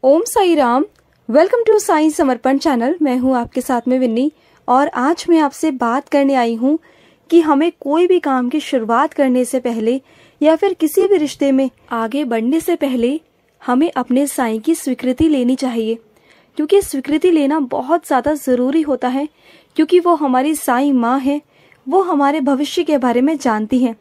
Om Sai Ram. Welcome to Sai Samarpan channel. मैं हूँ आपके साथ में विन्नी और आज मैं आपसे बात करने आई हूँ कि हमें कोई भी काम की शुरुआत करने से पहले या फिर किसी भी रिश्ते में आगे बढ़ने से पहले हमें अपने साईं की स्वीकृति लेनी चाहिए, क्योंकि स्वीकृति लेना बहुत ज़्यादा ज़रूरी होता है, क्योंकि वो हमारी साईं माँ है। वो हमारे भविष्य के बारे में जानती हैं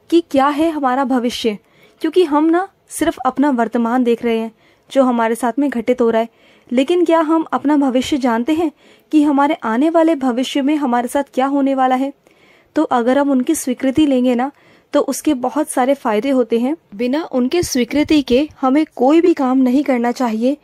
कि क्या है हमारा भविष्य, क्योंकि हम ना सिर्फ अपना वर्तमान देख रहे हैं जो हमारे साथ में घटित हो रहा है, लेकिन क्या हम अपना भविष्य जानते हैं कि हमारे आने वाले भविष्य में हमारे साथ क्या होने वाला है। तो अगर हम उनकी स्वीकृति लेंगे ना तो उसके बहुत सारे फायदे होते हैं। बिना उनके स्वीकृति के हमें कोई भी काम नहीं करना चाहिए,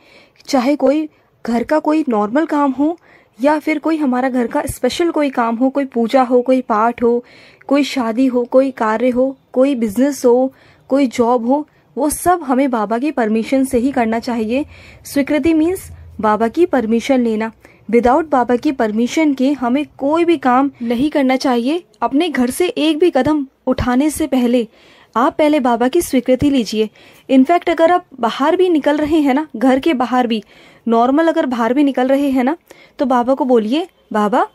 चाहे कोई घर का कोई नॉर्मल काम हो या फिर कोई हमारा घर का स्पेशल कोई काम हो, कोई पूजा हो, कोई पाठ हो, कोई शादी हो, कोई कार्य हो, कोई बिजनेस हो, कोई जॉब हो। वो सब हमें बाबा की परमिशन से ही करना चाहिए। स्वीकृति मीन्स बाबा की परमिशन लेना। विदाउट बाबा की परमिशन के हमें कोई भी काम नहीं करना चाहिए। अपने घर से एक भी कदम उठाने से पहले आप पहले बाबा की स्वीकृति लीजिए। इनफैक्ट अगर आप बाहर भी निकल रहे हैं ना, घर के बाहर भी नॉर्मल अगर बाहर भी निकल रहे हैं ना, तो बाबा को बोलिए, बाबा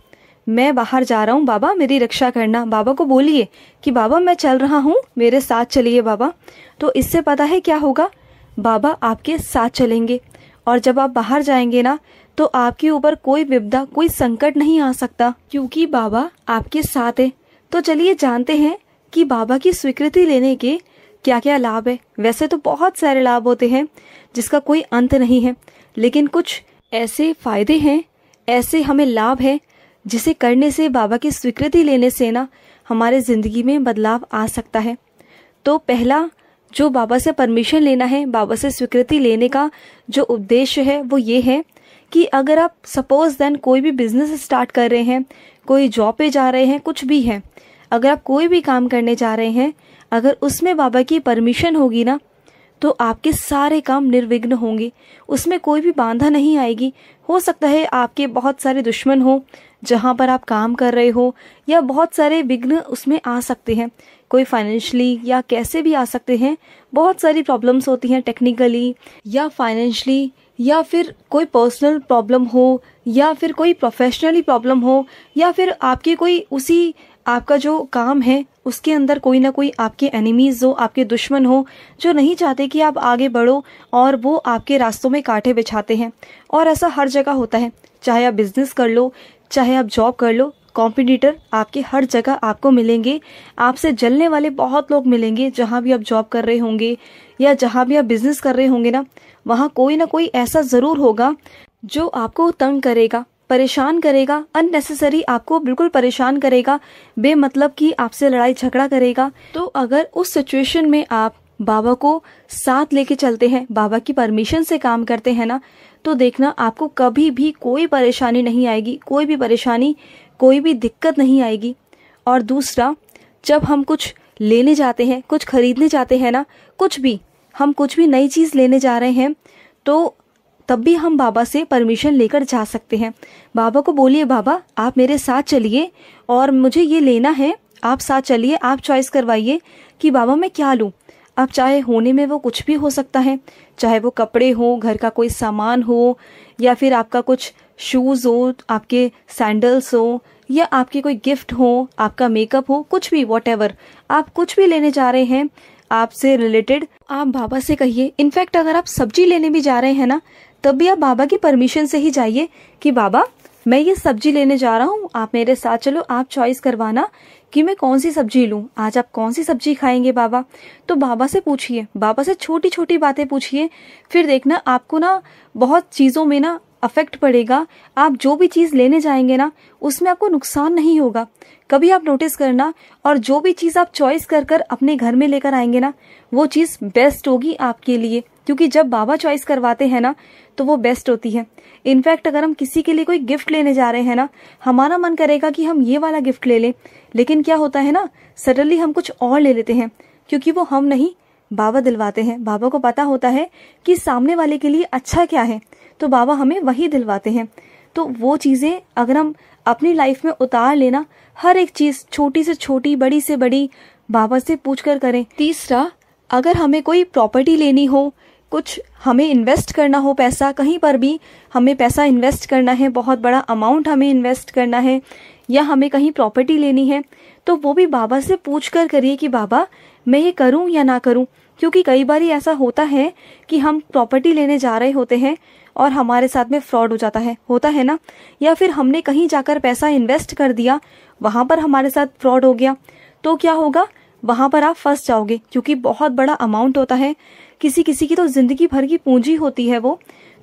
मैं बाहर जा रहा हूँ, बाबा मेरी रक्षा करना। बाबा को बोलिए कि बाबा मैं चल रहा हूँ, मेरे साथ चलिए बाबा। तो इससे पता है क्या होगा, बाबा आपके साथ चलेंगे और जब आप बाहर जाएंगे ना तो आपके ऊपर कोई विपदा, कोई संकट नहीं आ सकता, क्योंकि बाबा आपके साथ है। तो चलिए जानते हैं कि बाबा की स्वीकृति लेने के क्या क्या लाभ है। वैसे तो बहुत सारे लाभ होते हैं जिसका कोई अंत नहीं है, लेकिन कुछ ऐसे फायदे हैं, ऐसे हमें लाभ है जिसे करने से, बाबा की स्वीकृति लेने से ना हमारे जिंदगी में बदलाव आ सकता है। तो पहला जो बाबा से परमिशन लेना है, बाबा से स्वीकृति लेने का जो उद्देश्य है वो ये है कि अगर आप सपोज देन कोई भी बिजनेस स्टार्ट कर रहे हैं, कोई जॉब पे जा रहे हैं, कुछ भी है, अगर आप कोई भी काम करने जा रहे हैं, अगर उसमें बाबा की परमिशन होगी ना तो आपके सारे काम निर्विघ्न होंगे, उसमें कोई भी बाधा नहीं आएगी। हो सकता है आपके बहुत सारे दुश्मन हो जहाँ पर आप काम कर रहे हो, या बहुत सारे विघ्न उसमें आ सकते हैं, कोई फाइनेंशियली या कैसे भी आ सकते हैं। बहुत सारी प्रॉब्लम्स होती हैं टेक्निकली या फाइनेंशियली, या फिर कोई पर्सनल प्रॉब्लम हो, या फिर कोई प्रोफेशनली प्रॉब्लम हो, या फिर आपके कोई उसी आपका जो काम है उसके अंदर कोई ना कोई आपके एनिमीज हो, आपके दुश्मन हो जो नहीं चाहते कि आप आगे बढ़ो और वो आपके रास्तों में कांटे बिछाते हैं। और ऐसा हर जगह होता है, चाहे आप बिजनेस कर लो, चाहे आप जॉब कर लो, कॉम्पिटिटर आपके हर जगह आपको मिलेंगे। आपसे जलने वाले बहुत लोग मिलेंगे जहाँ भी आप जॉब कर रहे होंगे या जहाँ भी आप बिजनेस कर रहे होंगे ना, वहाँ कोई ना कोई ऐसा ज़रूर होगा जो आपको तंग करेगा, परेशान करेगा, अननेसेसरी आपको बिल्कुल परेशान करेगा, बेमतलब की आपसे लड़ाई झगड़ा करेगा। तो अगर उस सिचुएशन में आप बाबा को साथ लेके चलते हैं, बाबा की परमिशन से काम करते हैं ना, तो देखना आपको कभी भी कोई परेशानी नहीं आएगी, कोई भी परेशानी, कोई भी दिक्कत नहीं आएगी। और दूसरा, जब हम कुछ लेने जाते हैं, कुछ खरीदने जाते हैं ना, हम कुछ भी नई चीज़ लेने जा रहे हैं, तो तब भी हम बाबा से परमिशन लेकर जा सकते हैं। बाबा को बोलिए, बाबा आप मेरे साथ चलिए और मुझे ये लेना है, आप साथ चलिए, आप चॉइस करवाइए कि बाबा मैं क्या लूँ। अब चाहे होने में वो कुछ भी हो सकता है, चाहे वो कपड़े हो, घर का कोई सामान हो, या फिर आपका कुछ शूज़ हो, आपके सैंडल्स हो, या आपके कोई गिफ्ट हो, आपका मेकअप हो, कुछ भी, वॉटएवर आप कुछ भी लेने जा रहे हैं आपसे रिलेटेड, आप बाबा से कहिए। इनफैक्ट अगर आप सब्जी लेने भी जा रहे हैं ना, तब भी आप बाबा की परमिशन से ही जाइए कि बाबा मैं ये सब्जी लेने जा रहा हूँ, आप मेरे साथ चलो, आप चॉइस करवाना कि मैं कौन सी सब्जी लूँ, आज आप कौन सी सब्जी खाएंगे बाबा। तो बाबा से पूछिए, बाबा से छोटी छोटी बातें पूछिए, फिर देखना आपको ना बहुत चीज़ों में ना अफेक्ट पड़ेगा। आप जो भी चीज़ लेने जाएंगे ना उसमें आपको नुकसान नहीं होगा। कभी आप नोटिस करना, और जो भी चीज़ आप चॉइस कर कर अपने घर में लेकर आएंगे ना वो चीज़ बेस्ट होगी आपके लिए, क्योंकि जब बाबा चॉइस करवाते हैं ना तो वो बेस्ट होती है। इनफैक्ट अगर हम किसी के लिए कोई गिफ्ट लेने जा रहे हैं ना, हमारा मन करेगा कि हम ये वाला गिफ्ट ले लें, लेकिन क्या होता है ना, सडनली हम कुछ और ले लेते हैं, क्योंकि वो हम नहीं, बाबा दिलवाते हैं। बाबा को पता होता है कि सामने वाले के लिए अच्छा क्या है, तो बाबा हमें वही दिलवाते हैं। तो वो चीज़ें अगर हम अपनी लाइफ में उतार लेना, हर एक चीज़ छोटी से छोटी, बड़ी से बड़ी, बाबा से पूछ कर करें। तीसरा, अगर हमें कोई प्रॉपर्टी लेनी हो, कुछ हमें इन्वेस्ट करना हो पैसा, कहीं पर भी हमें पैसा इन्वेस्ट करना है, बहुत बड़ा अमाउंट हमें इन्वेस्ट करना है, या हमें कहीं प्रॉपर्टी लेनी है, तो वो भी बाबा से पूछ कर करिए कि बाबा मैं ये करूं या ना करूं। क्योंकि कई बार ऐसा होता है कि हम प्रॉपर्टी लेने जा रहे होते हैं और हमारे साथ में फ्रॉड हो जाता है, होता है ना। या फिर हमने कहीं जाकर पैसा इन्वेस्ट कर दिया, वहाँ पर हमारे साथ फ्रॉड हो गया, तो क्या होगा, वहाँ पर आप फंस जाओगे, क्योंकि बहुत बड़ा अमाउंट होता है। किसी किसी की तो जिंदगी भर की पूंजी होती है वो,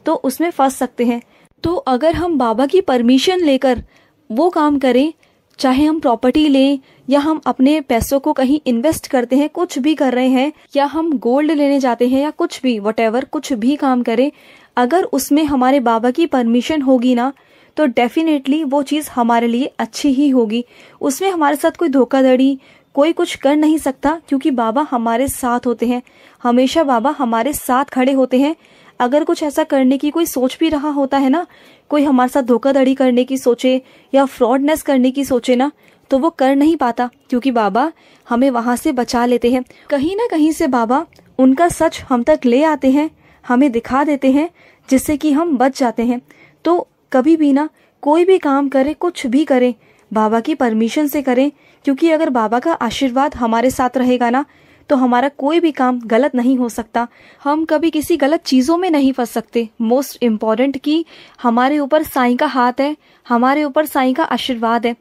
तो उसमें फंस सकते हैं। तो अगर हम बाबा की परमिशन लेकर वो काम करें, चाहे हम प्रॉपर्टी लें या हम अपने पैसों को कहीं इन्वेस्ट करते हैं, कुछ भी कर रहे हैं, या हम गोल्ड लेने जाते हैं, या कुछ भी वटेवर कुछ भी काम करें, अगर उसमें हमारे बाबा की परमिशन होगी ना, तो डेफिनेटली वो चीज़ हमारे लिए अच्छी ही होगी। उसमें हमारे साथ कोई धोखाधड़ी, कोई कुछ कर नहीं सकता, क्योंकि बाबा हमारे साथ होते हैं। हमेशा बाबा हमारे साथ खड़े होते हैं। अगर कुछ ऐसा करने की कोई सोच भी रहा होता है ना, कोई हमारे साथ धोखाधड़ी करने की सोचे या फ्रॉडनेस करने की सोचे ना, तो वो कर नहीं पाता, क्योंकि बाबा हमें वहां से बचा लेते हैं। कहीं ना कहीं से बाबा उनका सच हम तक ले आते हैं, हमें दिखा देते हैं, जिससे कि हम बच जाते हैं। तो कभी भी ना कोई भी काम करें, कुछ भी करें, बाबा की परमिशन से करें, क्योंकि अगर बाबा का आशीर्वाद हमारे साथ रहेगा ना, तो हमारा कोई भी काम गलत नहीं हो सकता। हम कभी किसी गलत चीज़ों में नहीं फंस सकते। मोस्ट इम्पॉर्टेंट कि हमारे ऊपर साईं का हाथ है, हमारे ऊपर साईं का आशीर्वाद है।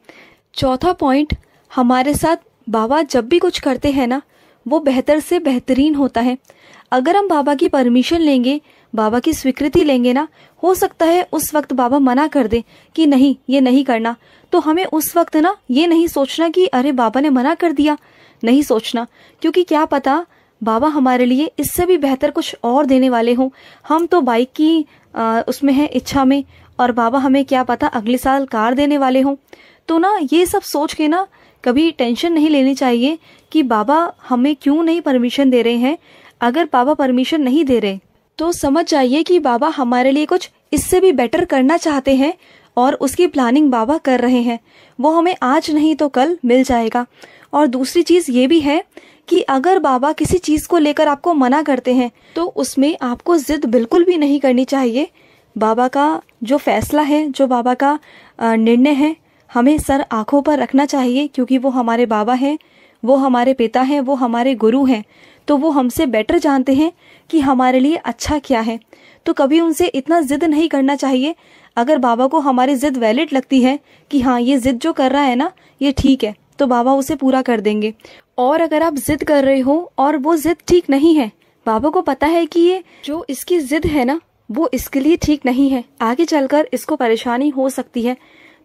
चौथा पॉइंट, हमारे साथ बाबा जब भी कुछ करते हैं ना, वो बेहतर से बेहतरीन होता है। अगर हम बाबा की परमिशन लेंगे, बाबा की स्वीकृति लेंगे ना, हो सकता है उस वक्त बाबा मना कर दे कि नहीं ये नहीं करना, तो हमें उस वक्त ना ये नहीं सोचना कि अरे बाबा ने मना कर दिया, नहीं सोचना, क्योंकि क्या पता बाबा हमारे लिए इससे भी बेहतर कुछ और देने वाले हों। हम तो बाइक की उसमें है इच्छा में, और बाबा हमें क्या पता अगले साल कार देने वाले हों। तो ना ये सब सोच के ना कभी टेंशन नहीं लेनी चाहिए कि बाबा हमें क्यों नहीं परमिशन दे रहे हैं। अगर बाबा परमिशन नहीं दे रहे तो समझ जाइए कि बाबा हमारे लिए कुछ इससे भी बेटर करना चाहते हैं, और उसकी प्लानिंग बाबा कर रहे हैं। वो हमें आज नहीं तो कल मिल जाएगा। और दूसरी चीज़ ये भी है कि अगर बाबा किसी चीज़ को लेकर आपको मना करते हैं, तो उसमें आपको जिद बिल्कुल भी नहीं करनी चाहिए। बाबा का जो फैसला है, जो बाबा का निर्णय है, हमें सर आंखों पर रखना चाहिए, क्योंकि वो हमारे बाबा हैं, वो हमारे पिता हैं, वो हमारे गुरु हैं। तो वो हमसे बेटर जानते हैं कि हमारे लिए अच्छा क्या है। तो कभी उनसे इतना जिद नहीं करना चाहिए। अगर बाबा को हमारी जिद वैलिड लगती है कि हाँ ये जिद जो कर रहा है ना ये ठीक है, तो बाबा उसे पूरा कर देंगे। और अगर आप जिद कर रहे हो और वो जिद ठीक नहीं है, बाबा को पता है कि ये जो इसकी जिद है ना वो इसके लिए ठीक नहीं है, आगे चलकर इसको परेशानी हो सकती है,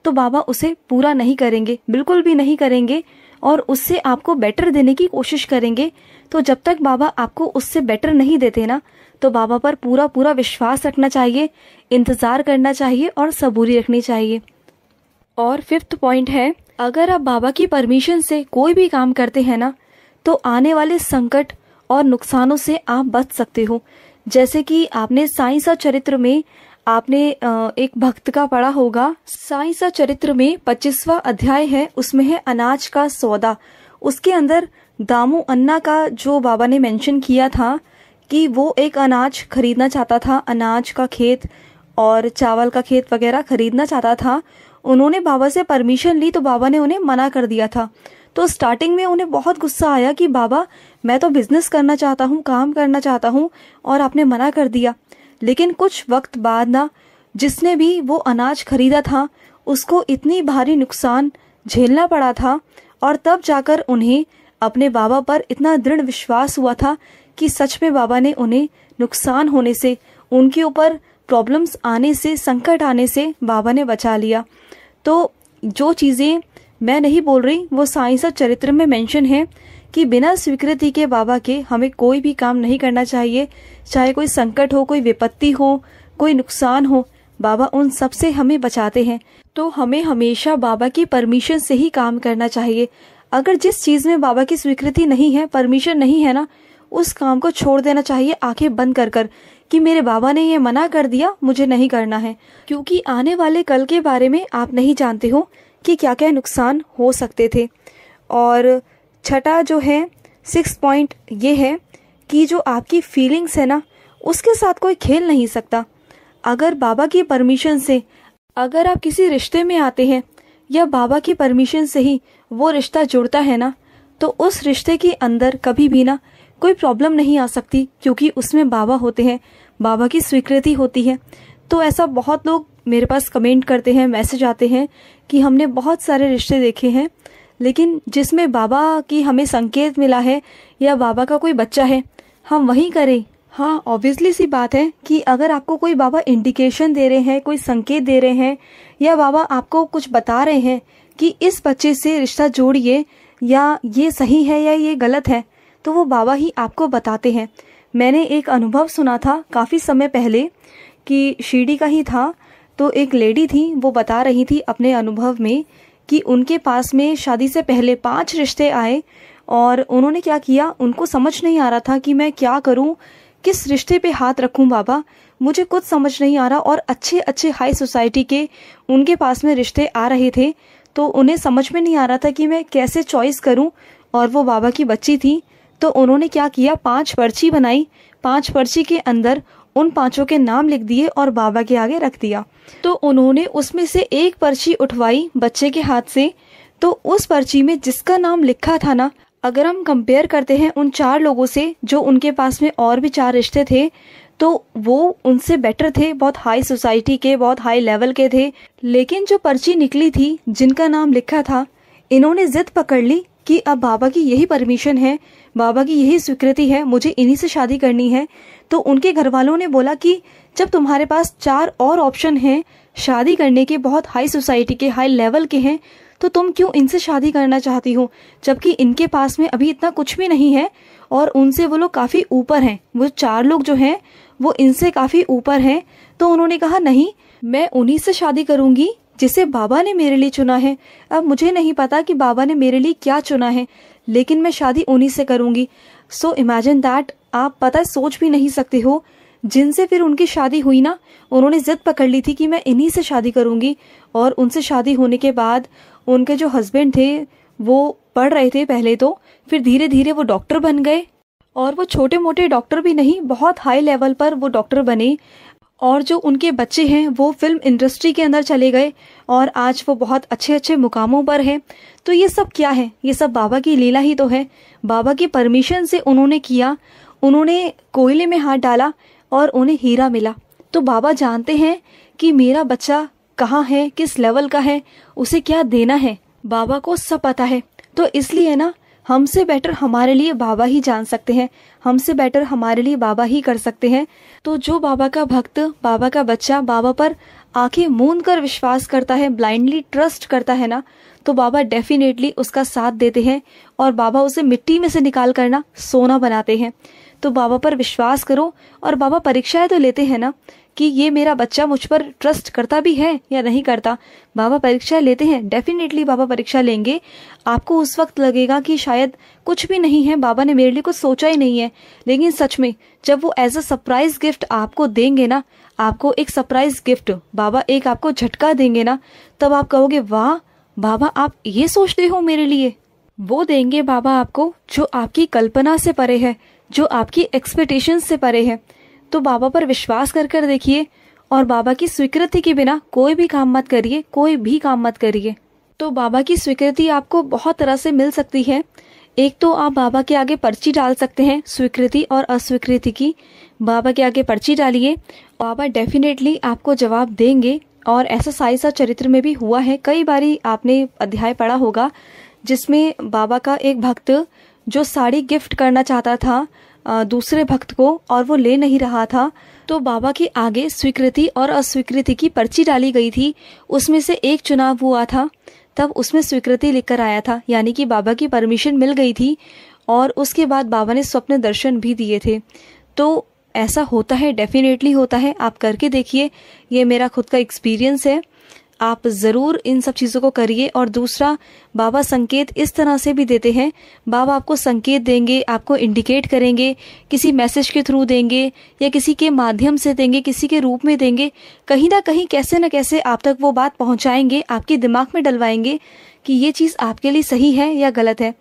तो बाबा उसे पूरा नहीं करेंगे, बिल्कुल भी नहीं करेंगे, और उससे आपको बेटर देने की कोशिश करेंगे। तो जब तक बाबा आपको उससे बेटर नहीं देते ना, तो बाबा पर पूरा पूरा विश्वास रखना चाहिए, इंतज़ार करना चाहिए और सबूरी रखनी चाहिए। और फिफ्थ पॉइंट है, अगर आप बाबा की परमिशन से कोई भी काम करते हैं ना, तो आने वाले संकट और नुकसानों से आप बच सकते हो। जैसे कि आपने साईं सा चरित्र में आपने एक भक्त का पढ़ा होगा। साईं सा चरित्र में 25वां अध्याय है, उसमें है अनाज का सौदा। उसके अंदर दामू अन्ना का जो बाबा ने मेंशन किया था कि वो एक अनाज खरीदना चाहता था, अनाज का खेत और चावल का खेत वगैरह खरीदना चाहता था। उन्होंने बाबा से परमिशन ली तो बाबा ने उन्हें मना कर दिया था। तो स्टार्टिंग में उन्हें बहुत गुस्सा आया कि बाबा मैं तो बिजनेस करना चाहता हूँ, काम करना चाहता हूँ, और आपने मना कर दिया। लेकिन कुछ वक्त बाद ना जिसने भी वो अनाज खरीदा था उसको इतनी भारी नुकसान झेलना पड़ा था, और तब जाकर उन्हें अपने बाबा पर इतना दृढ़ विश्वास हुआ था कि सच में बाबा ने उन्हें नुकसान होने से, उनके ऊपर प्रॉब्लम्स आने से, संकट आने से बाबा ने बचा लिया। तो जो चीज़ें मैं नहीं बोल रही वो साईं सा चरित्र में मेंशन है कि बिना स्वीकृति के बाबा के हमें कोई भी काम नहीं करना चाहिए। चाहे कोई संकट हो, कोई विपत्ति हो, कोई नुकसान हो, बाबा उन सब से हमें बचाते हैं। तो हमें हमेशा बाबा की परमिशन से ही काम करना चाहिए। अगर जिस चीज़ में बाबा की स्वीकृति नहीं है, परमिशन नहीं है ना, उस काम को छोड़ देना चाहिए आंखें बंद कर कर कि मेरे बाबा ने ये मना कर दिया, मुझे नहीं करना है। क्योंकि आने वाले कल के बारे में आप नहीं जानते हो कि क्या क्या नुकसान हो सकते थे। और छठा जो है 6 पॉइंट ये है कि जो आपकी फीलिंग्स है ना उसके साथ कोई खेल नहीं सकता। अगर बाबा की परमिशन से अगर आप किसी रिश्ते में आते हैं या बाबा की परमिशन से ही वो रिश्ता जुड़ता है ना, तो उस रिश्ते के अंदर कभी भी ना कोई प्रॉब्लम नहीं आ सकती, क्योंकि उसमें बाबा होते हैं, बाबा की स्वीकृति होती है। तो ऐसा बहुत लोग मेरे पास कमेंट करते हैं, मैसेज आते हैं कि हमने बहुत सारे रिश्ते देखे हैं, लेकिन जिसमें बाबा की हमें संकेत मिला है या बाबा का कोई बच्चा है, हम वही करें। हाँ, ऑब्वियसली सी बात है कि अगर आपको कोई बाबा इंडिकेशन दे रहे हैं, कोई संकेत दे रहे हैं, या बाबा आपको कुछ बता रहे हैं कि इस बच्चे से रिश्ता जोड़िए, या ये सही है या ये गलत है, तो वो बाबा ही आपको बताते हैं। मैंने एक अनुभव सुना था काफ़ी समय पहले कि शिरडी का ही था। तो एक लेडी थी, वो बता रही थी अपने अनुभव में कि उनके पास में शादी से पहले 5 रिश्ते आए, और उन्होंने क्या किया, उनको समझ नहीं आ रहा था कि मैं क्या करूं, किस रिश्ते पे हाथ रखूं बाबा, मुझे कुछ समझ नहीं आ रहा। और अच्छे अच्छे हाई सोसाइटी के उनके पास में रिश्ते आ रहे थे, तो उन्हें समझ में नहीं आ रहा था कि मैं कैसे चॉइस करूं। और वो बाबा की बच्ची थी, तो उन्होंने क्या किया, 5 पर्ची बनाई, 5 पर्ची के अंदर उन 5 के नाम लिख दिए और बाबा के आगे रख दिया। तो उन्होंने उसमें से एक पर्ची उठवाई बच्चे के हाथ से, तो उस पर्ची में जिसका नाम लिखा था ना, अगर हम कंपेयर करते हैं उन 4 लोगों से जो उनके पास में और भी 4 रिश्ते थे, तो वो उनसे बेटर थे, बहुत हाई सोसाइटी के, बहुत हाई लेवल के थे। लेकिन जो पर्ची निकली थी, जिनका नाम लिखा था, इन्होंने जिद पकड़ ली कि अब बाबा की यही परमिशन है, बाबा की यही स्वीकृति है, मुझे इन्हीं से शादी करनी है। तो उनके घर वालों ने बोला कि जब तुम्हारे पास 4 और ऑप्शन हैं शादी करने के, बहुत हाई सोसाइटी के, हाई लेवल के हैं, तो तुम क्यों इनसे शादी करना चाहती हो, जबकि इनके पास में अभी इतना कुछ भी नहीं है और उनसे वो लोग काफ़ी ऊपर हैं, वो 4 लोग जो हैं वो इनसे काफ़ी ऊपर हैं। तो उन्होंने कहा नहीं, मैं उन्हीं से शादी करूंगी जिसे बाबा ने मेरे लिए चुना है। अब मुझे नहीं पता कि बाबा ने मेरे लिए क्या चुना है, लेकिन मैं शादी उन्हीं से करूंगी। सो इमेजिन दैट, आप पता सोच भी नहीं सकते हो, जिनसे फिर उनकी शादी हुई ना, उन्होंने जिद पकड़ ली थी कि मैं इन्हीं से शादी करूंगी। और उनसे शादी होने के बाद उनके जो हस्बैंड थे वो पढ़ रहे थे पहले, तो फिर धीरे धीरे वो डॉक्टर बन गए, और वो छोटे मोटे डॉक्टर भी नहीं, बहुत हाई लेवल पर वो डॉक्टर बने। और जो उनके बच्चे हैं वो फिल्म इंडस्ट्री के अंदर चले गए, और आज वो बहुत अच्छे अच्छे मुकामों पर हैं। तो ये सब क्या है, ये सब बाबा की लीला ही तो है। बाबा की परमिशन से उन्होंने किया, उन्होंने कोयले में हाथ डाला और उन्हें हीरा मिला। तो बाबा जानते हैं कि मेरा बच्चा कहाँ है, किस लेवल का है, उसे क्या देना है, बाबा को सब पता है। तो इसलिए ना, हमसे बेटर हमारे लिए बाबा ही जान सकते हैं, हमसे बेटर हमारे लिए बाबा ही कर सकते हैं। तो जो बाबा का भक्त, बाबा का बच्चा बाबा पर आंखें मूंद कर विश्वास करता है, ब्लाइंडली ट्रस्ट करता है ना, तो बाबा डेफिनेटली उसका साथ देते हैं, और बाबा उसे मिट्टी में से निकाल कर ना सोना बनाते हैं। तो बाबा पर विश्वास करो, और बाबा परीक्षाएं तो लेते हैं ना कि ये मेरा बच्चा मुझ पर ट्रस्ट करता भी है या नहीं करता। बाबा परीक्षा लेते हैं, डेफिनेटली बाबा परीक्षा लेंगे। आपको उस वक्त लगेगा कि शायद कुछ भी नहीं है, बाबा ने मेरे लिए कुछ सोचा ही नहीं है, लेकिन सच में जब वो एज अ सरप्राइज गिफ्ट आपको देंगे ना, आपको एक सरप्राइज गिफ्ट बाबा एक आपको झटका देंगे ना, तब आप कहोगे वाह बाबा, आप ये सोचते हो मेरे लिए। वो देंगे बाबा आपको जो आपकी कल्पना से परे है, जो आपकी एक्सपेक्टेशन से परे है। तो बाबा पर विश्वास कर कर देखिए, और बाबा की स्वीकृति के बिना कोई भी काम मत करिए, कोई भी काम मत करिए। तो बाबा की स्वीकृति आपको बहुत तरह से मिल सकती है। एक तो आप बाबा के आगे पर्ची डाल सकते हैं, स्वीकृति और अस्वीकृति की। बाबा के आगे पर्ची डालिए, बाबा डेफिनेटली आपको जवाब देंगे। और ऐसा साई सा चरित्र में भी हुआ है, कई बारी आपने अध्याय पढ़ा होगा, जिसमें बाबा का एक भक्त जो साड़ी गिफ्ट करना चाहता था दूसरे भक्त को, और वो ले नहीं रहा था, तो बाबा के आगे स्वीकृति और अस्वीकृति की पर्ची डाली गई थी। उसमें से एक चुनाव हुआ था, तब उसमें स्वीकृति लिखकर आया था, यानी कि बाबा की परमिशन मिल गई थी, और उसके बाद बाबा ने स्वप्न दर्शन भी दिए थे। तो ऐसा होता है, डेफिनेटली होता है, आप करके देखिए, ये मेरा खुद का एक्सपीरियंस है। आप ज़रूर इन सब चीज़ों को करिए। और दूसरा, बाबा संकेत इस तरह से भी देते हैं, बाबा आपको संकेत देंगे, आपको इंडिकेट करेंगे, किसी मैसेज के थ्रू देंगे या किसी के माध्यम से देंगे, किसी के रूप में देंगे, कहीं ना कहीं कैसे न कैसे आप तक वो बात पहुंचाएंगे, आपके दिमाग में डलवाएंगे कि ये चीज़ आपके लिए सही है या गलत है।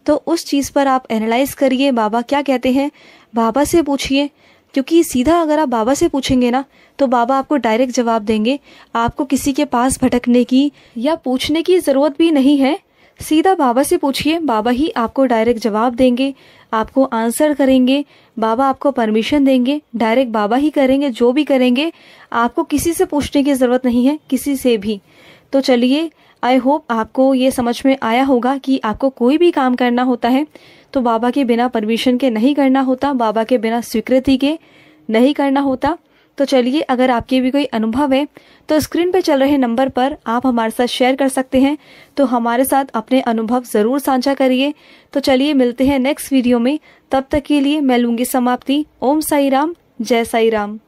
तो उस चीज़ पर आप एनालाइज करिए, बाबा क्या कहते हैं, बाबा से पूछिए, क्योंकि सीधा अगर आप बाबा से पूछेंगे ना तो बाबा आपको डायरेक्ट जवाब देंगे। आपको किसी के पास भटकने की या पूछने की ज़रूरत भी नहीं है। सीधा बाबा से पूछिए, बाबा ही आपको डायरेक्ट जवाब देंगे, आपको आंसर करेंगे, बाबा आपको परमिशन देंगे, डायरेक्ट बाबा ही करेंगे। जो भी करेंगे आपको किसी से पूछने की ज़रूरत नहीं है, किसी से भी। तो चलिए, आई होप आपको ये समझ में आया होगा कि आपको कोई भी काम करना होता है तो बाबा के बिना परमिशन के नहीं करना होता, बाबा के बिना स्वीकृति के नहीं करना होता। तो चलिए, अगर आपके भी कोई अनुभव है तो स्क्रीन पर चल रहे नंबर पर आप हमारे साथ शेयर कर सकते हैं। तो हमारे साथ अपने अनुभव ज़रूर साझा करिए। तो चलिए, मिलते हैं नेक्स्ट वीडियो में। तब तक के लिए मैं लूँगी समाप्ति। ओम साई राम, जय साई राम।